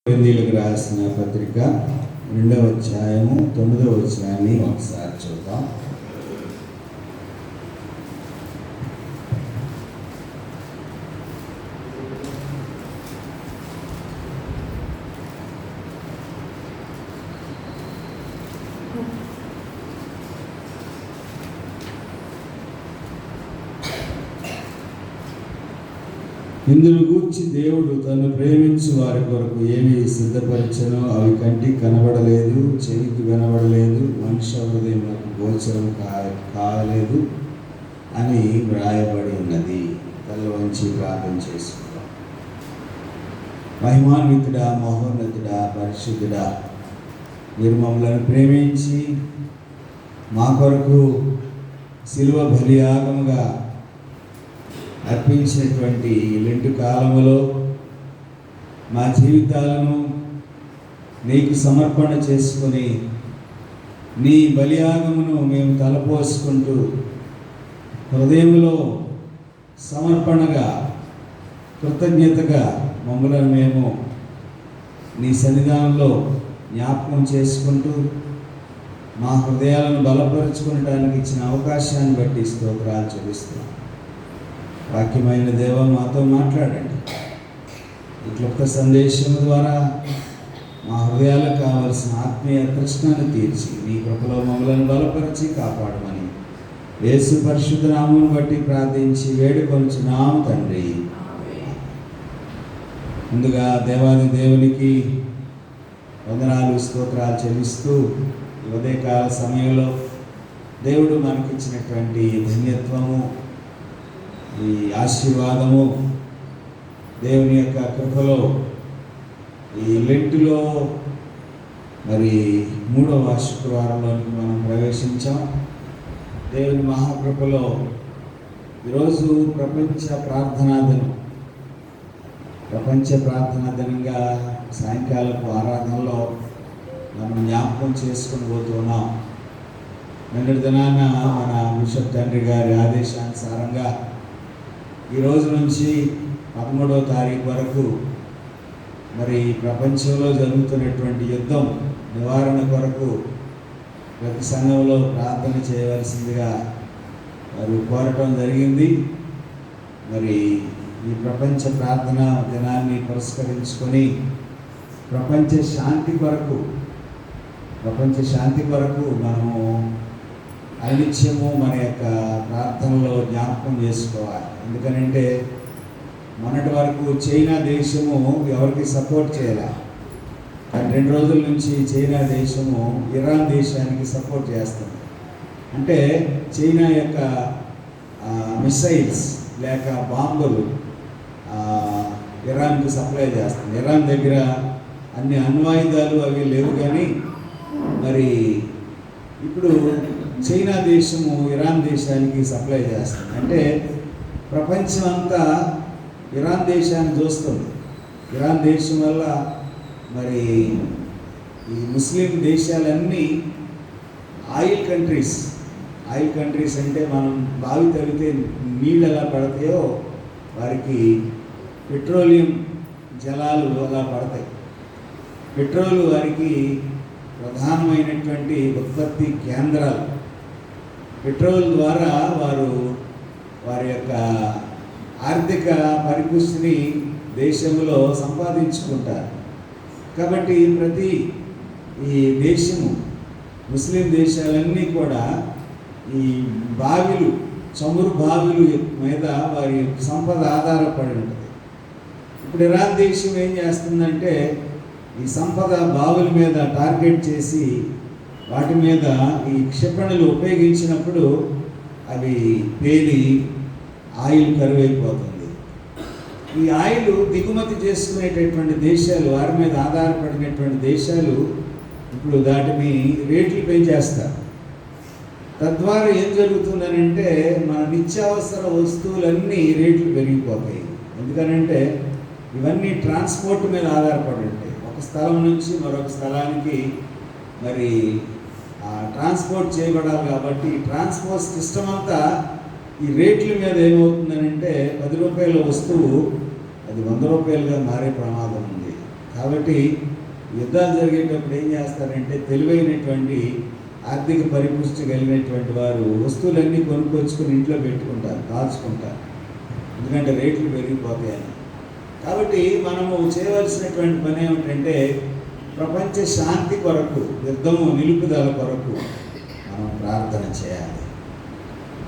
కొరింథీయులకు రాసిన పత్రిక 2వ అధ్యాయము 9వ వచనాన్ని ఒకసారి చూద్దాం. ఇందును గూర్చి దేవుడు తను ప్రేమించు వారి కొరకు ఏమి సిద్ధపరిచనో అవి కంటికి కనబడలేదు, చెవికి వినబడలేదు, మనుష్య హృదయములకు గోచరం కాలేదు అని వ్రాయబడి ఉన్నది. తల వంచి ప్రార్థన చేసుకుందాం. మహిమాన్వితుడా, మహోన్నతుడా, పరిశుద్ధుడా, మీరు మమ్మల్ని ప్రేమించి మా కొరకు శిలువ బలియాగముగా అర్పించినటువంటి లెంటు కాలములో మా జీవితాలను నీకు సమర్పణ చేసుకొని నీ బలియాగమును మేము తలపోసుకుంటూ హృదయంలో సమర్పణగా కృతజ్ఞతగా మమ్మల్ని మేము నీ సన్నిధానంలో జ్ఞాపకం చేసుకుంటూ మా హృదయాలను బలపరుచుకోవడానికి ఇచ్చిన అవకాశాన్ని బట్టి స్తోత్రాలు చెల్లిస్తున్నాం. వాక్యమైన దేవ మాతో మాట్లాడండి. ఈ క్లుప్త సందేశం ద్వారా మా హృదయాలకు కావలసిన ఆత్మీయ తృష్ణను తీర్చి నీ కృపలో మమ్మల్ని బలపరిచి కాపాడమని యేసు పరిశుద్ధ నామమును బట్టి ప్రార్థించి వేడుకొనుచున్నాము తండ్రి. ముందుగా దేవాది దేవునికి వందనాలు స్తోత్రాలు చెల్లిస్తూ ఉదయకాల సమయంలో దేవుడు మనకిచ్చినటువంటి ధన్యత్వము, ఈ ఆశీర్వాదము, దేవుని యొక్క కృపలో ఈ లెంటులో మరి 3వ శుక్రవారంలోనికి మనం ప్రవేశించాం. దేవుని మహాకృపలో ఈరోజు ప్రపంచ ప్రార్థనా దినంగా సాయంకాలపు ఆరాధనలో మనం జ్ఞాపకం చేసుకుని పోతున్నాం. నిన్నటి దినాన మన బిషప్ తండ్రి గారి ఆదేశానుసారంగా ఈ రోజు నుంచి 13వ తారీఖు వరకు మరి ప్రపంచంలో జరుగుతున్నటువంటి యుద్ధం నివారణ కొరకు ప్రతి సంఘంలో ప్రార్థన చేయవలసిందిగా వారు కోరటం జరిగింది. మరి ఈ ప్రపంచ ప్రార్థన దినాన్ని పురస్కరించుకొని ప్రపంచ శాంతి కొరకు మనము అనిత్యము మన యొక్క ప్రార్థనలో జ్ఞాపకం చేసుకోవాలి. ఎందుకనంటే మొన్నటి వరకు చైనా దేశము ఎవరికి సపోర్ట్ చేయాలి, కానీ 2 రోజుల నుంచి చైనా దేశము ఇరాన్ దేశానికి సపోర్ట్ చేస్తుంది. అంటే చైనా యొక్క మిసైల్స్ లేక బాంబులు ఇరాన్కి సప్లై చేస్తుంది. ఇరాన్ దగ్గర అన్ని అణ్వాయుధాలు అవి లేవు, కానీ మరి ఇప్పుడు చైనా దేశము ఇరాన్ దేశానికి సప్లై చేస్తుంది. అంటే ప్రపంచం అంతా ఇరాన్ దేశాన్ని చూస్తుంది. ఇరాన్ దేశం వల్ల మరి ఈ ముస్లిం దేశాలన్నీ ఆయిల్ కంట్రీస్ అంటే మనం బావి తవ్వితే నీళ్ళు ఎలా పడతాయో వారికి పెట్రోలియం జలాలు అలా పడతాయి. పెట్రోల్ వారికి ప్రధానమైనటువంటి ఉత్పత్తి కేంద్రాలు. పెట్రోల్ ద్వారా వారి యొక్క ఆర్థిక పరిపుష్టిని దేశంలో సంపాదించుకుంటారు. కాబట్టి ప్రతి ఈ దేశము ముస్లిం దేశాలన్నీ కూడా ఈ చమురు బావిలు మీద వారి సంపద ఆధారపడి ఉంటుంది. ఇప్పుడు ఇరాన్ దేశం ఏం చేస్తుందంటే ఈ సంపద బావుల మీద టార్గెట్ చేసి వాటి మీద ఈ క్షిపణులు ఉపయోగించినప్పుడు అవి పేలి ఆయిల్ కరువైపోతుంది. ఈ ఆయిల్ దిగుమతి చేసుకునేటటువంటి దేశాలు, వారి మీద ఆధారపడినటువంటి దేశాలు ఇప్పుడు వాటిని రేట్లు పెంచేస్తారు. తద్వారా ఏం జరుగుతుందనంటే మన నిత్యావసర వస్తువులన్నీ రేట్లు పెరిగిపోతాయి. ఎందుకనంటే ఇవన్నీ ట్రాన్స్పోర్ట్ మీద ఆధారపడి ఉంటాయి. ఒక స్థలం నుంచి మరొక స్థలానికి మరి ట్రాన్స్పోర్ట్ చేయబడాలి. కాబట్టి ట్రాన్స్పోర్ట్ సిస్టమ్ అంతా ఈ రేట్ల మీద ఏమవుతుందనంటే 10 రూపాయల వస్తువు అది 100 రూపాయలుగా మారే ప్రమాదం ఉంది. కాబట్టి యుద్ధాలు జరిగేటప్పుడు ఏం చేస్తారంటే తెలివైనటువంటి ఆర్థిక పరిపుష్టి కలిగినటువంటి వారు వస్తువులన్నీ కొనుక్కొచ్చుకొని ఇంట్లో పెట్టుకుంటారు, దాచుకుంటారు, ఎందుకంటే రేట్లు పెరిగిపోతాయని. కాబట్టి మనము చేయవలసినటువంటి పని ఏమిటంటే ప్రపంచ శాంతి కొరకు, యుద్ధము నిలుపుదల కొరకు మనం ప్రార్థన చేయాలి.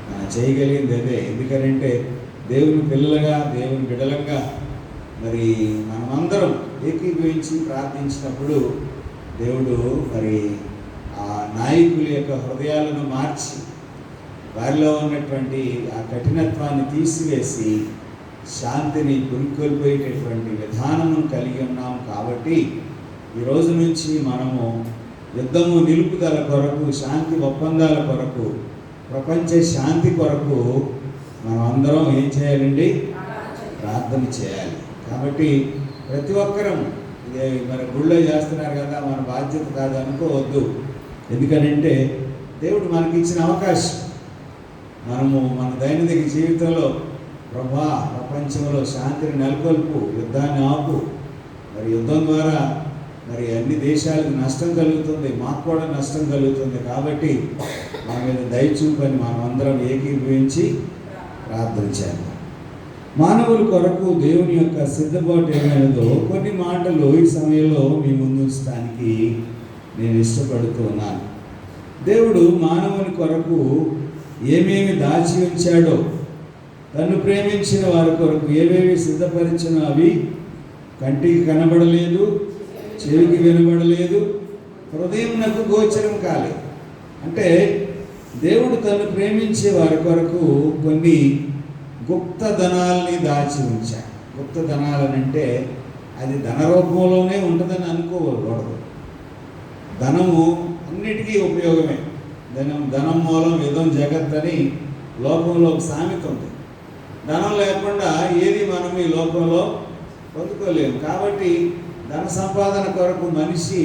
మనం చేయగలిగింది అదే. ఎందుకంటే దేవుని పిల్లలుగా, దేవుని బిడ్డలంగా మరి మనమందరం ఏకీభవించి ప్రార్థించినప్పుడు దేవుడు మరి ఆ నాయకుల యొక్క హృదయాలను మార్చి వారిలో ఉన్నటువంటి ఆ కఠినత్వాన్ని తీసివేసి శాంతిని పురికొల్పోయేటటువంటి విధానము కలిగి ఉన్నాం. కాబట్టి ఈ రోజు నుంచి మనము యుద్ధము నిలుపుదల కొరకు, శాంతి ఒప్పందాల కొరకు, ప్రపంచ శాంతి కొరకు మనం అందరం ఏం చేయాలండి? ప్రార్థన చేయాలి. కాబట్టి ప్రతి ఒక్కరం ఇదే మన గుళ్ళో చేస్తున్నారు కదా, మన బాధ్యత కాదు అనుకోవద్దు. ఎందుకనంటే దేవుడు మనకి ఇచ్చిన అవకాశం. మనము మన దైనందిక జీవితంలో ప్రభా ప్రపంచంలో శాంతిని నెలకొల్పు, యుద్ధాన్ని ఆపు. మరి యుద్ధం ద్వారా మరి అన్ని దేశాలకు నష్టం కలుగుతుంది, మాకు కూడా నష్టం కలుగుతుంది. కాబట్టి మన మీద దయచూపని మనం అందరం ఏకీభవించి ప్రార్థన చేద్దాం. మానవుల కొరకు దేవుని యొక్క సిద్ధపాటు ఏమైనదో కొన్ని మాటలు ఈ సమయంలో మీ ముందు ఉంచడానికి నేను ఇష్టపడుతూ ఉన్నాను. దేవుడు మానవుని కొరకు ఏమేమి దాచి ఉంచాడో, తను ప్రేమించిన వారి కొరకు ఏవేవి సిద్ధపరిచినో అవి కంటికి కనబడలేదు, చెవికి వినబడలేదు, హృదయం నాకు గోచరం కాలేదు. అంటే దేవుడు తను ప్రేమించే వారి కొరకు కొన్ని గుప్త ధనాల్ని దాచి ఉంచాడు. గుప్త ధనాలనంటే అది ధన రూపంలోనే ఉంటుందని అనుకోకూడదు. ధనము అన్నిటికీ ఉపయోగమే. ధనం మూలం ఇదం జగత్ అని లోకంలో ఒక సామెత ఉంది. ధనం లేకుండా ఏది మనం ఈ లోకంలో పొందుకోలేము. కాబట్టి ధన సంపాదన కొరకు మనిషి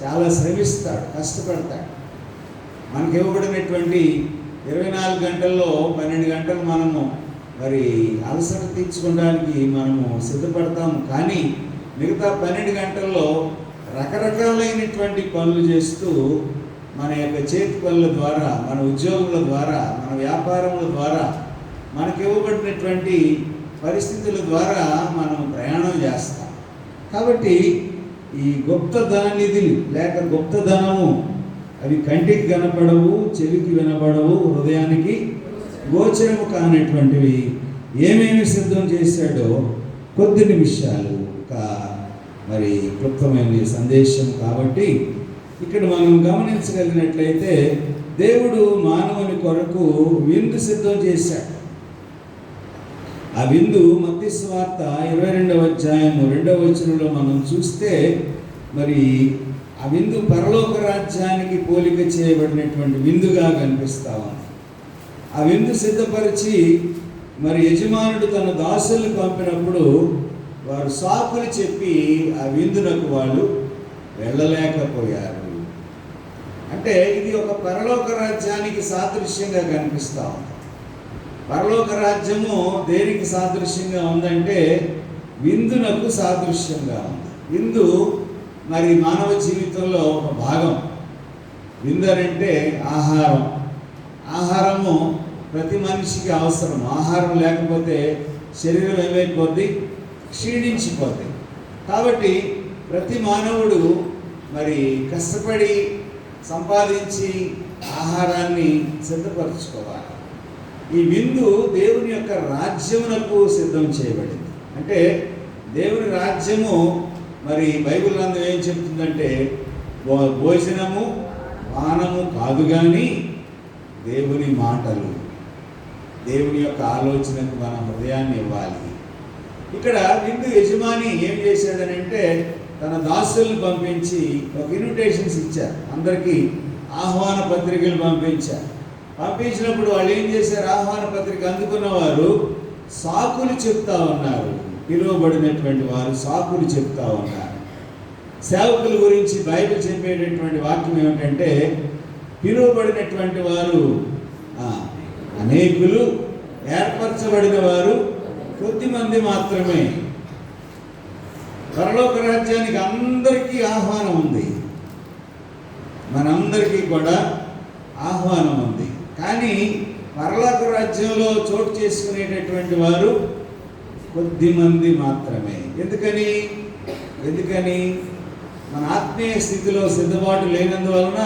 చాలా శ్రమిస్తాడు, కష్టపడతాడు. మనకి ఇవ్వబడినటువంటి 24 గంటల్లో 12 గంటలు మనము మరి అలసట తీర్చుకోవడానికి మనము సిద్ధపడతాము. కానీ మిగతా 12 గంటల్లో రకరకాలైనటువంటి పనులు చేస్తూ మన యొక్క చేతి పనుల ద్వారా, మన ఉద్యోగుల ద్వారా, మన వ్యాపారముల ద్వారా, మనకి ఇవ్వబడినటువంటి పరిస్థితుల ద్వారా మనం ప్రయాణం చేస్తాం. కాబట్టి ఈ గుప్త ధన నిధులు లేక గుప్త ధనము అవి కంటికి కనపడవు, చెవికి వినపడవు, హృదయానికి గోచరము కానటువంటివి ఏమేమి సిద్ధం చేశాడో కొద్ది నిమిషాలు మరి క్లుప్తమైన సందేశం. కాబట్టి ఇక్కడ మనం గమనించగలిగినట్లయితే దేవుడు మానవుని కొరకు విందు సిద్ధం చేశాడు. ఆ విందు మత్తయి సువార్త 22వ అధ్యాయము 2వ వచనంలో మనం చూస్తే మరి ఆ విందు పరలోక రాజ్యానికి పోలిక చేయబడినటువంటి విందుగా కనిపిస్తా ఉంది. ఆ విందు సిద్ధపరిచి మరి యజమానుడు తన దాసులను పంపినప్పుడు వారు సాకులు చెప్పి ఆ విందునకు వాళ్ళు వెళ్ళలేకపోయారు. అంటే ఇది ఒక పరలోక రాజ్యానికి సాదృశ్యంగా కనిపిస్తూ ఉంది. పరలోక రాజ్యము దేనికి సాదృశ్యంగా ఉందంటే విందునకు సాదృశ్యంగా ఉంది. విందు మరి మానవ జీవితంలో ఒక భాగం. విందు అంటే ఆహారం. ఆహారము ప్రతి మనిషికి అవసరం. ఆహారం లేకపోతే శరీరం ఏమైపోద్ది? క్షీణించిపోద్ది. కాబట్టి ప్రతి మానవుడు మరి కష్టపడి సంపాదించి ఆహారాన్ని సిద్ధపరచుకోవాలి. ఈ విందు దేవుని యొక్క రాజ్యమునకు సిద్ధం చేయబడింది. అంటే దేవుని రాజ్యము మరి బైబిల్ గ్రంథం ఏం చెప్తుందంటే భోజనము పానము కాదు కానీ దేవుని మాటలు, దేవుని యొక్క ఆలోచనకు మన హృదయాన్ని ఇవ్వాలి. ఇక్కడ విందు యజమాని ఏం చేశాడనంటే తన దాసులను పంపించి ఒక ఇన్విటేషన్స్ ఇచ్చారు. అందరికీ ఆహ్వాన పత్రికలు పంపించారు. పంపించినప్పుడు వాళ్ళు ఏం చేశారు? ఆహ్వాన పత్రిక అందుకున్న వారు సాకులు చెప్తా ఉన్నారు. పిలువబడినటువంటి వారు సాకులు చెప్తా ఉన్నారు. సేవకుల గురించి బైబిల్ చెప్పేటటువంటి వాక్యం ఏమిటంటే పిలువబడినటువంటి వారు అనేకులు, ఏర్పరచబడిన వారు కొద్దిమంది మాత్రమే. పరలోక రాజ్యానికి అందరికీ ఆహ్వానం ఉంది, మనందరికీ కూడా ఆహ్వానం ఉంది. కానీ పరలోక రాజ్యంలో చోటు చేసుకునేటటువంటి వారు కొద్దిమంది మాత్రమే. ఎందుకని మన ఆత్మీయ స్థితిలో సిద్ధపాటు లేనందువలన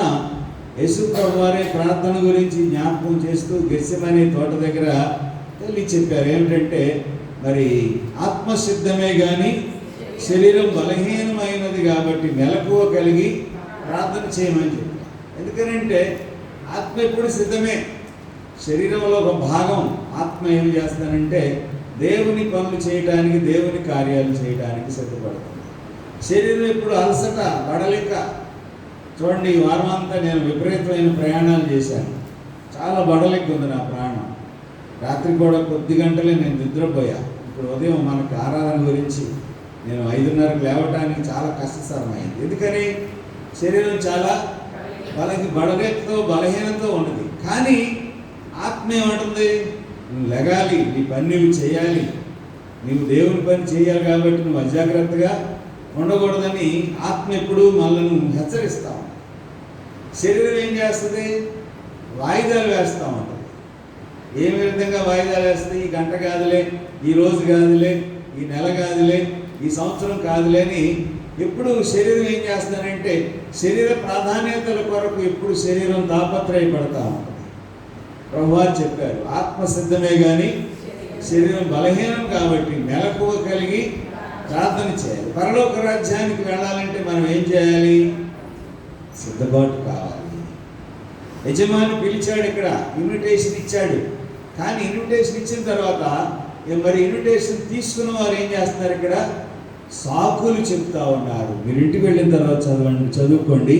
యేసు ప్రభు వారే ప్రార్థన గురించి జ్ఞాపకం చేస్తూ గెత్సెమనే తోట దగ్గర తల్లి చెప్పారు ఏమిటంటే, మరి ఆత్మసిద్ధమే కానీ శరీరం బలహీనమైనది కాబట్టి మెలకువ కలిగి ప్రార్థన చేయమని చెప్పారు. ఎందుకనంటే ఆత్మ ఎప్పుడు సిద్ధమే, శరీరంలో ఒక భాగం ఆత్మ ఏం చేస్తానంటే దేవుని పనులు చేయడానికి, దేవుని కార్యాలు చేయడానికి సిద్ధపడుతుంది. శరీరం ఎప్పుడు అలసట పడలేక. చూడండి, ఈ వారం అంతా నేను విపరీతమైన ప్రయాణాలు చేశాను, చాలా బడలిక ఉంది నా ప్రాణం. రాత్రి కూడా కొద్ది గంటలే నేను నిద్రపోయా. ఇప్పుడు ఉదయం మనకు ఆరాధన గురించి నేను 5:30కు లేవడానికి చాలా కష్టతరమైంది. ఎందుకని శరీరం చాలా బడలికతో బలహీనతో ఉన్నది. కానీ ఆత్మ ఏమంటుంది, నువ్వు లెగాలి, నీ పని నువ్వు చేయాలి, నీవు దేవుని పని చేయాలి కాబట్టి నువ్వు అజాగ్రత్తగా ఉండకూడదని ఆత్మ ఎప్పుడు మనల్ని హెచ్చరిస్తా ఉంటుంది. శరీరం ఏం చేస్తుంది, వాయిదాలు వేస్తూ ఉంటుంది. ఏ విధంగా వాయిదాలు వేస్తుంది, ఈ గంట కాదులే, ఈ రోజు కాదులే, ఈ నెల కాదులే, ఈ సంవత్సరం కాదులే అని ఎప్పుడు శరీరం ఏం చేస్తానంటే శరీర ప్రాధాన్యతల కొరకు ఎప్పుడు శరీరం తాపత్రయపడతా ఉంటుంది. ప్రభువారు చెప్పారు, ఆత్మ సిద్ధమే కానీ శరీరం బలహీనం కాబట్టి మెలకువ కలిగి ప్రార్థన చేయాలి. పరలోక రాజ్యానికి వెళ్ళాలంటే మనం ఏం చేయాలి, సిద్ధపాటు కావాలి. యజమాని పిలిచాడు, ఇక్కడ ఇన్విటేషన్ ఇచ్చాడు. కానీ ఇన్విటేషన్ ఇచ్చిన తర్వాత మరి ఇన్విటేషన్ తీసుకున్న వారు ఏం చేస్తున్నారు, ఇక్కడ సాకులు చెప్తా ఉన్నారు. మీరు ఇంటికి వెళ్ళిన తర్వాత చదువుకోండి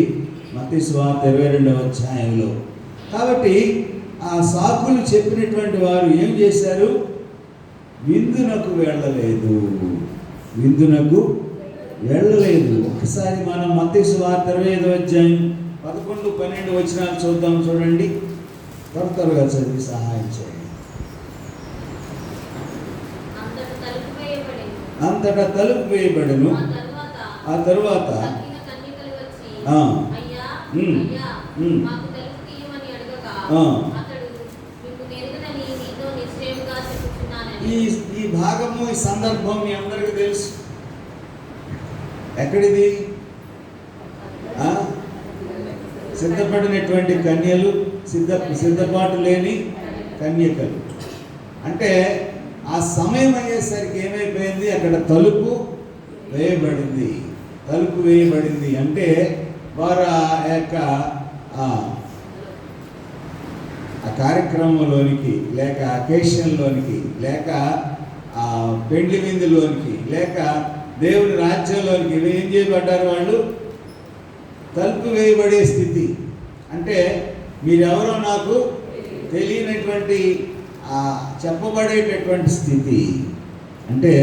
మత్తయి సువార్త 22వ అధ్యాయంలో. కాబట్టి ఆ సాకులు చెప్పినటువంటి వారు ఏం చేశారు, విందునకు వెళ్ళలేదు. ఒకసారి మనం మత్తయి సువార్త 25వ అధ్యాయం 11-12 వచనాలు చూద్దాం. చూడండి, త్వరగా చదివి సహాయం చేయండి. అంతటా తలుపు వేయబడెను. ఆ తరువాత ఈ భాగము, ఈ సందర్భం మీ అందరికీ తెలుసు. ఎక్కడిది, సిద్ధపడినటువంటి కన్యలు, సిద్ధపాటు లేని కన్యకలు. అంటే ఆ సమయం అయ్యేసరికి ఏమైపోయింది, అక్కడ తలుపు వేయబడింది. అంటే వారు ఆ యొక్క ఆ కార్యక్రమంలోనికి, లేక అకేషన్లోనికి, లేక ఆ పెండ్లి విందులోనికి, లేక దేవుని రాజ్యంలోనికి ఏం చేయబడ్డారు, వాళ్ళు తలుపు వేయబడే స్థితి. అంటే మీరెవరో నాకు తెలియనటువంటి చెప్పబడేటటువంటి స్థితి. అంటే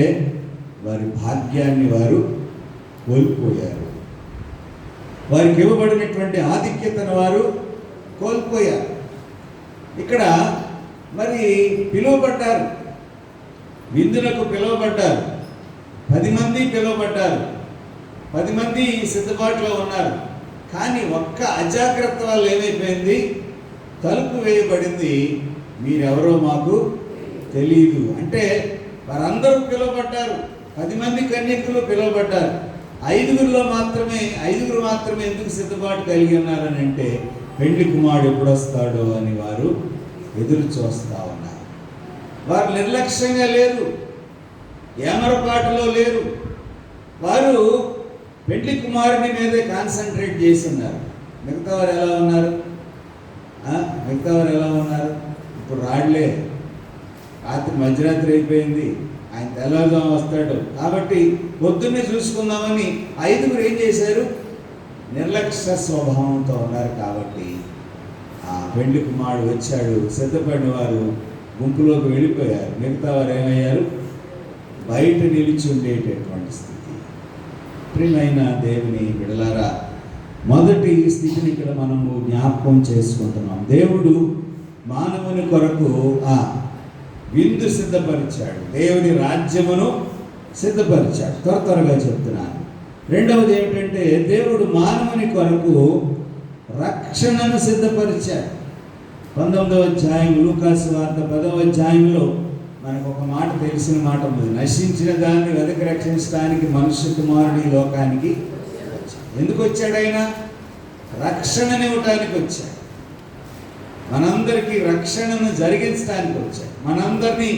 వారి భాగ్యాన్ని వారు కోల్పోయారు, వారికి ఇవ్వబడినటువంటి ఆధిక్యతను వారు కోల్పోయారు. ఇక్కడ మరి పిలువబడ్డారు, విందులకు పిలువబడ్డారు, 10 మంది పిలువబడ్డారు, 10 మంది సిద్ధపాటులో ఉన్నారు. కానీ ఒక్క అజాగ్రత్త వల్ల ఏమైపోయింది, తలుపు వేయబడింది. మీరెవరో మాకు తెలియదు. అంటే వారందరూ పిలువబడ్డారు, 10 మంది కన్యకులు పిలువబడ్డారు. 5గురు మాత్రమే ఎందుకు సిద్ధపాటు కలిగి ఉన్నారని అంటే పెండ్లి కుమారుడు ఎప్పుడు వస్తాడో అని వారు ఎదురు చూస్తూ ఉన్నారు. వారు నిర్లక్ష్యంగా లేరు, ఏమరపాటులో లేరు. వారు పెండ్లి కుమారుని మీదే కాన్సన్ట్రేట్ చేసి ఉన్నారు. మిగతా వారు ఎలా ఉన్నారు, ఇప్పుడు రాళ్లే, రాత్రి మధ్యరాత్రి అయిపోయింది, ఆయన తెల్లవారుజాము వస్తాడు కాబట్టి పొద్దున్నే చూసుకుందామని 5గురు ఏం చేశారు, నిర్లక్ష్య స్వభావంతో ఉన్నారు. కాబట్టి ఆ పెండ్లి కుమారుడు వచ్చాడు, సిద్ధపడిన వారు గుంపులోకి వెళ్ళిపోయారు. మిగతా వారు ఏమయ్యారు, బయట నిలిచి ఉండేటటువంటి స్థితి. ప్రియమైన దేవుని బిడ్డలారా, మొదటి స్థితిని ఇక్కడ మనము జ్ఞాపకం చేసుకుంటున్నాం. దేవుడు మానవుని కొరకు విందు సిద్ధపరిచాడు, దేవుని రాజ్యమును సిద్ధపరిచాడు. త్వరగా చెప్తున్నాను. రెండవది ఏమిటంటే దేవుడు మానవుని కొరకు రక్షణను సిద్ధపరిచాడు. 19వ అధ్యాయం లూకాసు వార్త 10వ అధ్యాయంలో మనకు ఒక మాట, తెలిసిన మాట ఉంది. నశించిన దాన్ని వెతకి రక్షించడానికి మనుష్య కుమారుడు ఈ లోకానికి వచ్చాడు. ఎందుకు వచ్చాడు ఆయన? రక్షణనివ్వటానికి వచ్చాడు. మనందరికీ రక్షణను జరిగించడానికి వచ్చాడు. మనందరినీ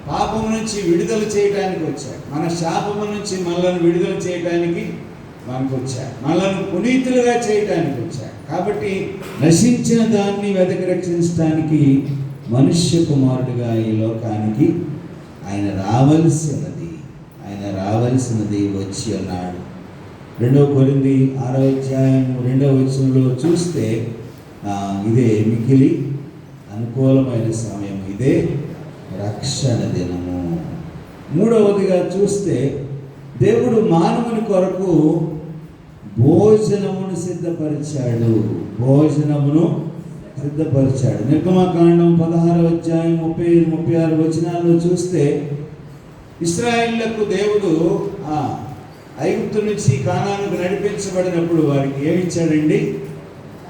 పాపం నుంచి విడుదల చేయడానికి వచ్చాడు. మన శాపము నుంచి మనల్ని విడుదల చేయడానికి మనకు వచ్చాడు. మనల్ని పునీతులుగా చేయడానికి వచ్చాడు. కాబట్టి నశించిన దాన్ని వెతకి రక్షించడానికి మనుష్య కుమారుడిగా ఈ లోకానికి ఆయన రావలసినది వచ్చి ఉన్నాడు. 2 కొరింథీ 6వ అధ్యాయం 2వ వచనంలో చూస్తే ఇదే మిక్కిలి అనుకూలమైన సమయం, ఇదే రక్షణ దినము. మూడవదిగా చూస్తే దేవుడు మానవుని కొరకు భోజనమును సిద్ధపరిచాడు. నిర్గమకాండం 16వ అధ్యాయం 35-36 వచనాల్లో చూస్తే ఇశ్రాయేలులకు దేవుడు ఐగుప్తు నుంచి కానానుకు నడిపించబడినప్పుడు వారికి ఏమిచ్చాడండి?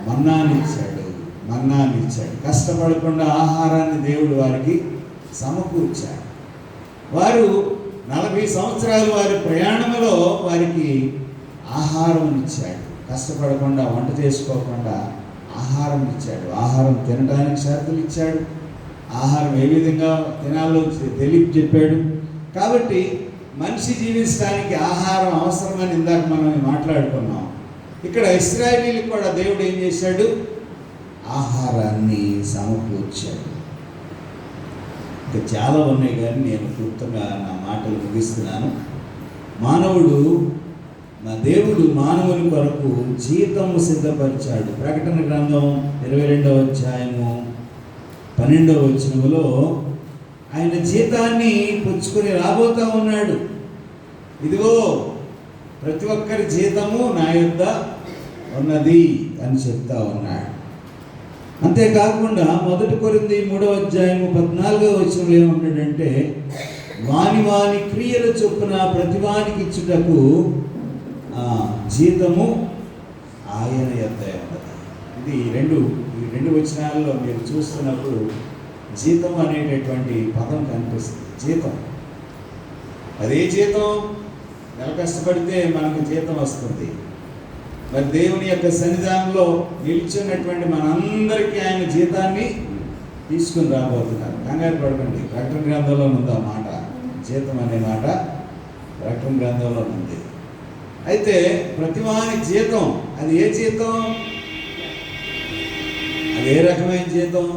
మన్నానిచ్చాడు. కష్టపడకుండా ఆహారాన్ని దేవుడు వారికి సమకూర్చాడు. వారు 40 సంవత్సరాలు వారి ప్రయాణంలో వారికి ఆహారం ఇచ్చాడు. కష్టపడకుండా, వంట చేసుకోకుండా ఆహారం ఇచ్చాడు. ఆహారం తినడానికి షరతులు ఇచ్చాడు. ఆహారం ఏ విధంగా తినాలో చెప్పాడు. కాబట్టి మనిషి జీవించడానికి ఆహారం అవసరమని ఇందాక మనం మాట్లాడుకున్నాం. ఇక్కడ ఇశ్రాయేలీలకు కూడా దేవుడు ఏం చేశాడు? ఆహారాన్ని సమకూర్చాడు. ఇంకా చాలా ఉన్నాయి కానీ నేను క్లుప్తంగా నా మాటలు ముగిస్తున్నాను. దేవుడు మానవుని కొరకు జీతము సిద్ధపరిచాడు. ప్రకటన గ్రంథం 22వ అధ్యాయము 12వ వచనములో ఆయన జీతాన్ని పుచ్చుకొని రాబోతా ఉన్నాడు. ఇదిగో ప్రతి ఒక్కరి జీతము నా యొద్ద ఉన్నది అని చెప్తా ఉన్నాడు. అంతేకాకుండా 1 కొరింథీ 3వ అధ్యాయము 14వ వచనంలో ఏమంటాడంటే, వాని క్రియల చొప్పున ప్రతివానికి ఇచ్చుటకు జీతము ఆయన యొద్ద ఉన్నది. ఈ రెండు వచనాల్లో మీరు చూస్తున్నప్పుడు జీతం అనేటటువంటి పదం కనిపిస్తుంది. జీతం, అదే జీతం నెల కష్టపడితే మనకు జీతం వస్తుంది. మరి దేవుని యొక్క సన్నిధానంలో నిలిచినటువంటి మనందరికీ ఆయన జీతాన్ని తీసుకుని రాబోతున్నారు. కంగారు పడకండి. ప్రకటన గ్రంథంలో ఉంది ఆ మాట. జీతం అనే మాట ప్రకటన గ్రంథంలో ఉంది. అయితే ప్రతివాని జీతం, అది ఏ జీతం? అది ఏ రకమైన జీతం?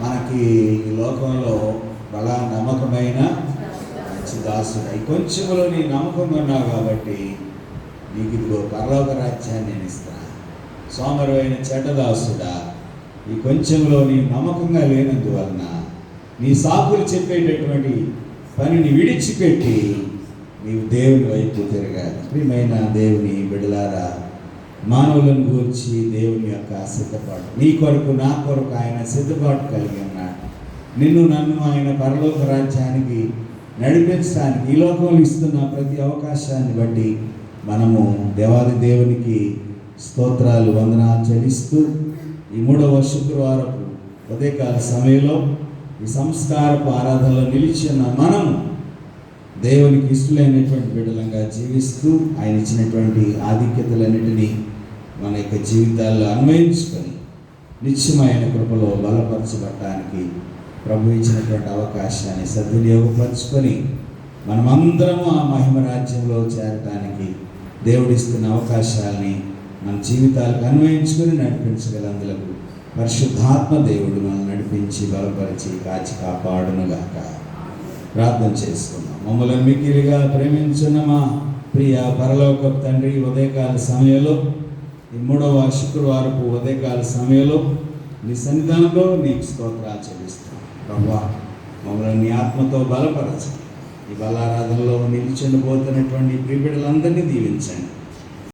మనకి ఈ లోకంలో బలా నమ్మకమైన మంచి దాసుడు, ఈ కొంచెంలో నీ నమ్మకం ఉన్నావు కాబట్టి నీకు ఇదిగో పరలోక రాజ్యాన్ని నేను ఇస్తాను. సోమరువైన చెడ్డదాసుడా, ఈ కొంచెంలో నీ నమ్మకంగా లేనందువలన నీ సాకులు చెప్పేటటువంటి పనిని విడిచిపెట్టి నీవు దేవుని వైపు తిరగాలి. ప్రియమైన దేవుని బిడ్డలారా, మానవులను గూర్చి దేవుని యొక్క సిద్ధపాటు, నీ కొరకు నా కొరకు ఆయన సిద్ధపాటు కలిగి ఉన్నాడు. నన్ను ఆయన పరలోక రాజ్యానికి నడిపించడానికి ఈ లోకంలో ఇస్తున్న ప్రతి అవకాశాన్ని బట్టి మనము దేవాది దేవునికి స్తోత్రాలు, వందనాలు చెల్లిస్తూ ఈ 3వ శుక్రవారపు ఉదయకాల సమయంలో ఈ సంస్కారపు ఆరాధనలో నిలిచిన మనము దేవునికి ఇష్టమైనటువంటి బిడ్డలంగా జీవిస్తూ ఆయన ఇచ్చినటువంటి ఆధిక్యతలన్నిటినీ మన యొక్క జీవితాల్లో అన్వయించుకొని నిత్యమైన కృపలో బలపరచబడటానికి ప్రభు ఇచ్చినటువంటి అవకాశాన్ని సద్వినియోగపరుచుకొని మనమందరము ఆ మహిమ రాజ్యంలో చేరటానికి దేవుడిస్తున్న అవకాశాలని మన జీవితాలకు అన్వయించుకొని నడిపించగలందులకు పరిశుద్ధాత్మ దేవుడు మనం నడిపించి బలపరిచి కాచి కాపాడునుగాక. ప్రార్థన చేసుకుందాం. మమ్మల్ని మిక్కిలిగా ప్రేమించున్న మా ప్రియ పరలోకపు తండ్రి, ఉదయకాల సమయంలో ఈ 3వ శుక్రవారపు ఉదయకాల సమయంలో నీ సన్నిధానంలో నీకు స్తోత్రాలు చెల్లిస్తాం. ప్రభువా, మమ్మల్ని నీ ఆత్మతో బలపరచండి. ఈ బలారాధనలో నిలిచిపోతున్నటువంటి ప్రియబిడ్డలందరినీ దీవించండి.